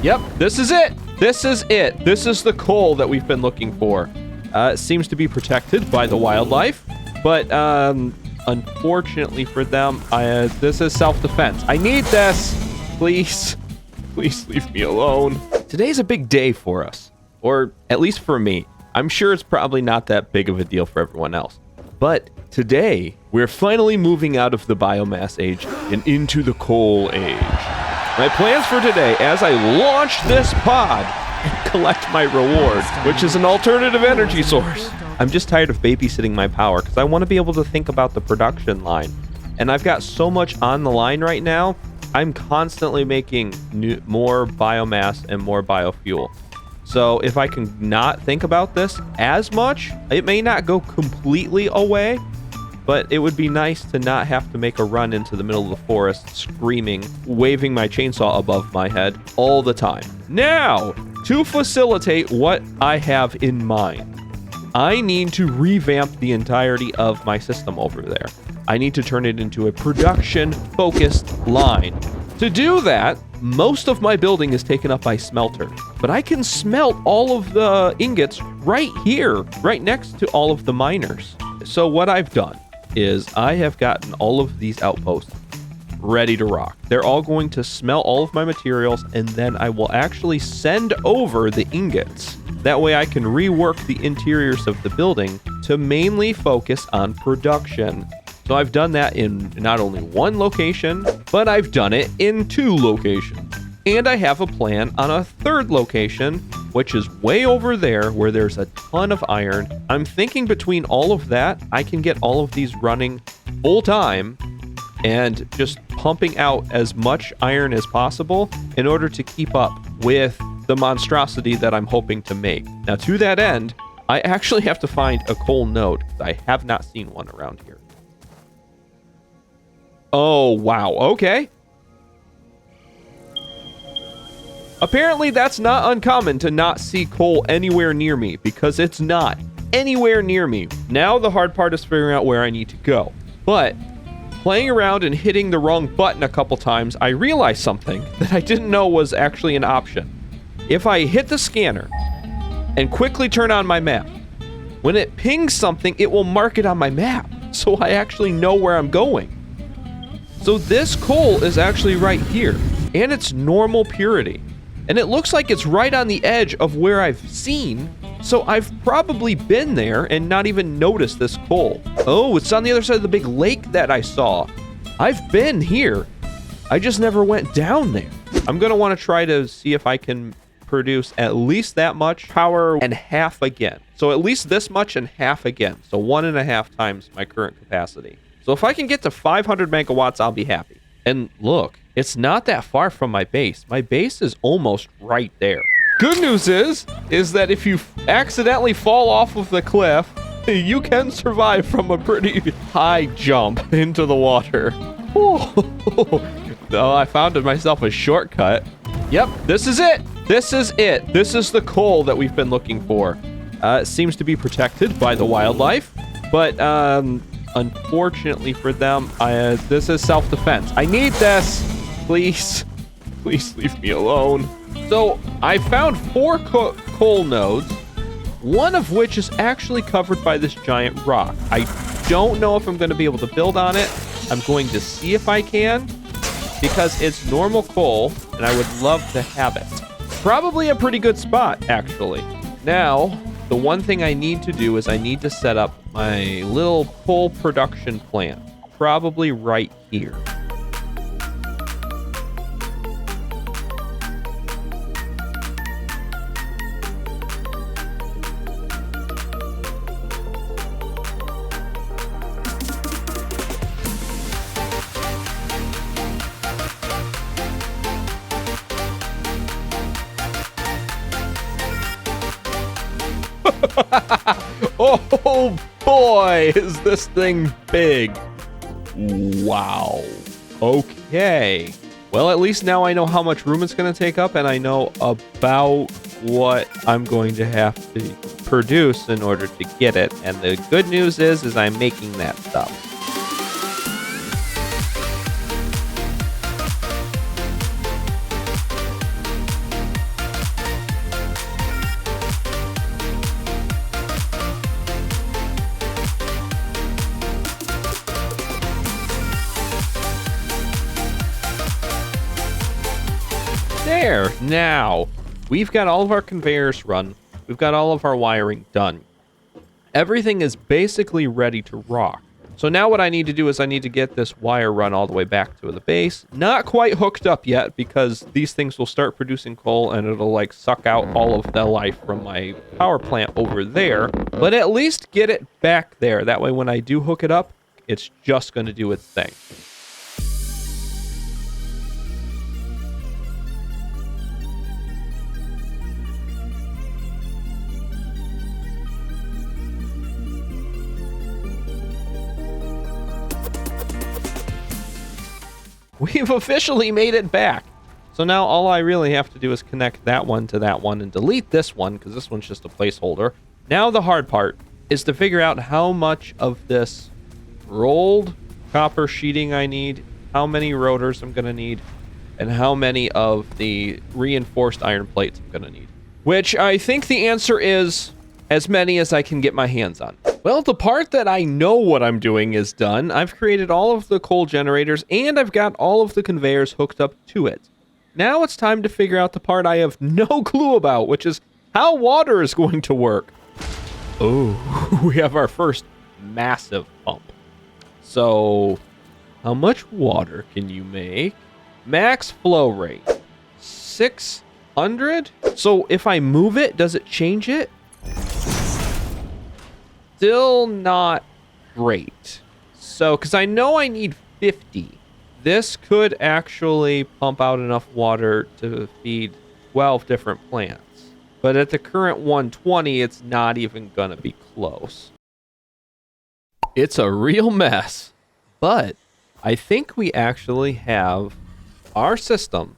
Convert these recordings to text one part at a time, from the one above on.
Yep, this is it. This is it. This is the coal that we've been looking for. It seems to be protected by the wildlife, but unfortunately for them, this is self-defense. I need this. Please. Please leave me alone. Today's a big day for us, or at least for me. I'm sure it's probably not that big of a deal for everyone else. But today, we're finally moving out of the biomass age and into the coal age. My plans for today, as I launch this pod and collect my reward, which is an alternative energy source. I'm just tired of babysitting my power because I want to be able to think about the production line. And I've got so much on the line right now, I'm constantly making more biomass and more biofuel. So if I can not think about this as much, it may not go completely away, but it would be nice to not have to make a run into the middle of the forest screaming, waving my chainsaw above my head all the time. Now, to facilitate what I have in mind, I need to revamp the entirety of my system over there. I need to turn it into a production-focused line. To do that, most of my building is taken up by smelter, but I can smelt all of the ingots right here, right next to all of the miners. So what I've done is I have gotten all of these outposts ready to rock. They're all going to smelt all of my materials, and then I will actually send over the ingots. That way I can rework the interiors of the building to mainly focus on production. So I've done that in not only one location, but I've done it in 2 locations. And I have a plan on a 3rd location, which is way over there where there's a ton of iron. I'm thinking between all of that, I can get all of these running full time and just pumping out as much iron as possible in order to keep up with the monstrosity that I'm hoping to make. Now, to that end, I actually have to find a coal node. I have not seen one around here. Oh, wow. Okay. Apparently, that's not uncommon to not see coal anywhere near me, because it's not anywhere near me. Now, the hard part is figuring out where I need to go. But playing around and hitting the wrong button a couple times, I realized something that I didn't know was actually an option. If I hit the scanner and quickly turn on my map, when it pings something, it will mark it on my map, so I actually know where I'm going. So this coal is actually right here, and it's normal purity. And it looks like it's right on the edge of where I've seen, so I've probably been there and not even noticed this coal. Oh, it's on the other side of the big lake that I saw. I've been here. I just never went down there. I'm going to want to try to see if I can produce at least that much power and half again. So at least this much and half again. So 1.5 times my current capacity. So if I can get to 500 megawatts, I'll be happy. And look, it's not that far from my base. My base is almost right there. Good news is that if you accidentally fall off of the cliff, you can survive from a pretty high jump into the water. Oh, I found myself a shortcut. Yep, this is it. This is it. This is the coal that we've been looking for. It seems to be protected by the wildlife, but unfortunately for them, this is self-defense. I need this. Please. Please leave me alone. So I found 4 coal nodes, one of which is actually covered by this giant rock. I don't know if I'm going to be able to build on it. I'm going to see if I can, because it's normal coal, and I would love to have it. Probably a pretty good spot, actually. Now, the one thing I need to do is I need to set up my little coal production plant, probably right here. Oh boy, is this thing big. Wow. Okay. Well, at least now I know how much room it's going to take up, and I know about what I'm going to have to produce in order to get it. And the good news is I'm making that stuff. There. Now, we've got all of our conveyors run. We've got all of our wiring done. Everything is basically ready to rock. So now what I need to do is I need to get this wire run all the way back to the base. Not quite hooked up yet because these things will start producing coal and it'll like suck out all of the life from my power plant over there. But at least get it back there. That way when I do hook it up, it's just going to do its thing. We've officially made it back. So now all I really have to do is connect that one to that one and delete this one because this one's just a placeholder. Now the hard part is to figure out how much of this rolled copper sheeting I need, how many rotors I'm going to need, and how many of the reinforced iron plates I'm going to need. Which I think the answer is as many as I can get my hands on. Well, the part that I know what I'm doing is done. I've created all of the coal generators and I've got all of the conveyors hooked up to it. Now it's time to figure out the part I have no clue about, which is how water is going to work. Oh, we have our first massive pump. So, how much water can you make? Max flow rate, 600? So if I move it, does it change it? Still not great. So, because I know I need 50. This could actually pump out enough water to feed 12 different plants. But at the current 120, it's not even gonna be close. It's a real mess. But I think we actually have our system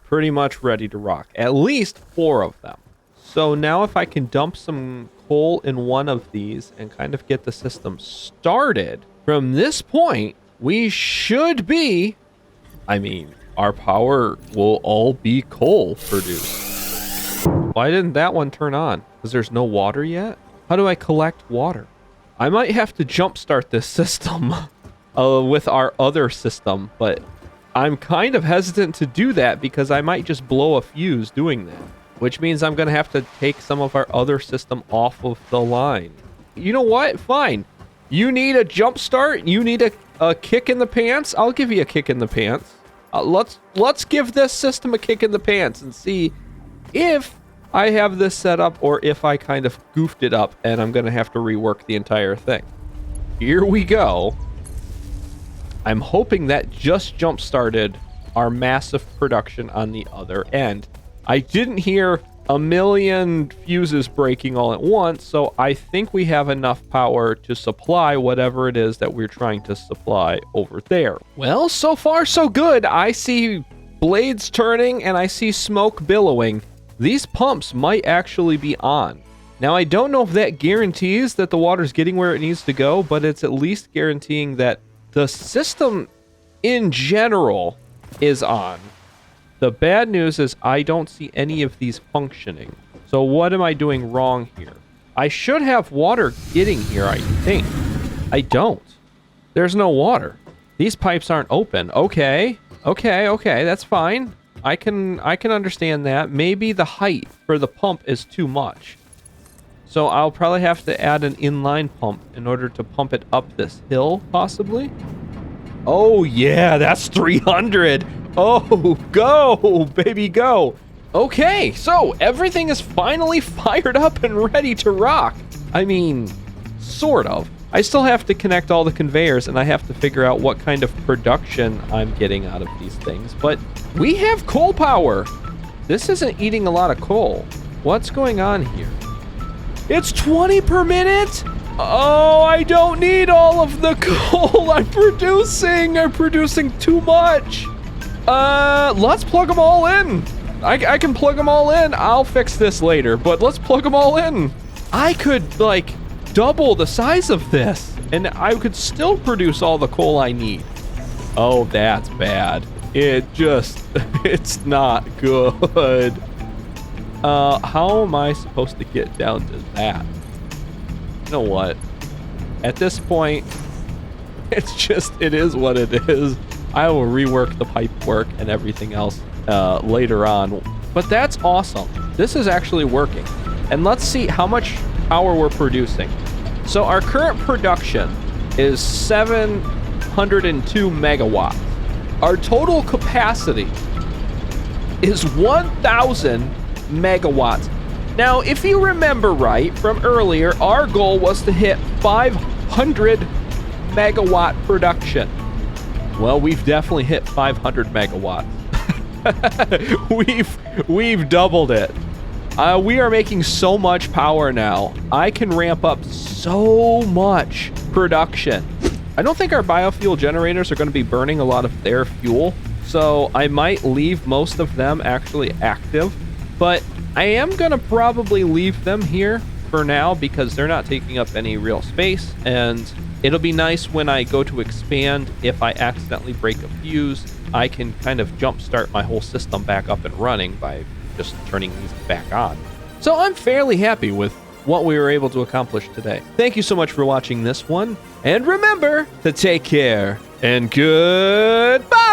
pretty much ready to rock. At least 4 of them. So now if I can dump some coal in one of these and kind of get the system started, from this point, we should be, I mean, our power will all be coal produced. Why didn't that one turn on? Because there's no water yet? How do I collect water? I might have to jumpstart this system with our other system, but I'm kind of hesitant to do that because I might just blow a fuse doing that. Which means I'm going to have to take some of our other system off of the line. You know what? Fine. You need a jump start? You need a kick in the pants? I'll give you a kick in the pants. Let's give this system a kick in the pants and see if I have this set up or if I kind of goofed it up and I'm going to have to rework the entire thing. Here we go. I'm hoping that just jump started our massive production on the other end. I didn't hear a million fuses breaking all at once, so I think we have enough power to supply whatever it is that we're trying to supply over there. Well, so far so good. I see blades turning and I see smoke billowing. These pumps might actually be on. Now, I don't know if that guarantees that the water's getting where it needs to go, but it's at least guaranteeing that the system in general is on. The bad news is I don't see any of these functioning. So what am I doing wrong here? I should have water getting here, I think. I don't. There's no water. These pipes aren't open. Okay, that's fine. I can understand that. Maybe the height for the pump is too much. So I'll probably have to add an inline pump in order to pump it up this hill, possibly. Oh yeah, that's 300. Oh, go, baby, go. Okay, so everything is finally fired up and ready to rock. I mean, sort of. I still have to connect all the conveyors and I have to figure out what kind of production I'm getting out of these things. But we have coal power. This isn't eating a lot of coal. What's going on here? It's 20 per minute? Oh, I don't need all of the coal I'm producing too much. Let's plug them all in. I can plug them all in. I'll fix this later, but let's plug them all in. I could, like, double the size of this, and I could still produce all the coal I need. Oh, that's bad. It's not good. How am I supposed to get down to that? You know what? At this point, it is what it is. I will rework the pipe work and everything else later on. But that's awesome. This is actually working. And let's see how much power we're producing. So our current production is 702 megawatts. Our total capacity is 1,000 megawatts. Now, if you remember right from earlier, our goal was to hit 500 megawatt production. Well, we've definitely hit 500 megawatts. we've doubled it. We are making so much power now. I can ramp up so much production. I don't think our biofuel generators are going to be burning a lot of their fuel, so I might leave most of them actually active, but I am going to probably leave them here for now because they're not taking up any real space, and it'll be nice when I go to expand. If I accidentally break a fuse, I can kind of jumpstart my whole system back up and running by just turning these back on. So I'm fairly happy with what we were able to accomplish today. Thank you so much for watching this one, and remember to take care and goodbye!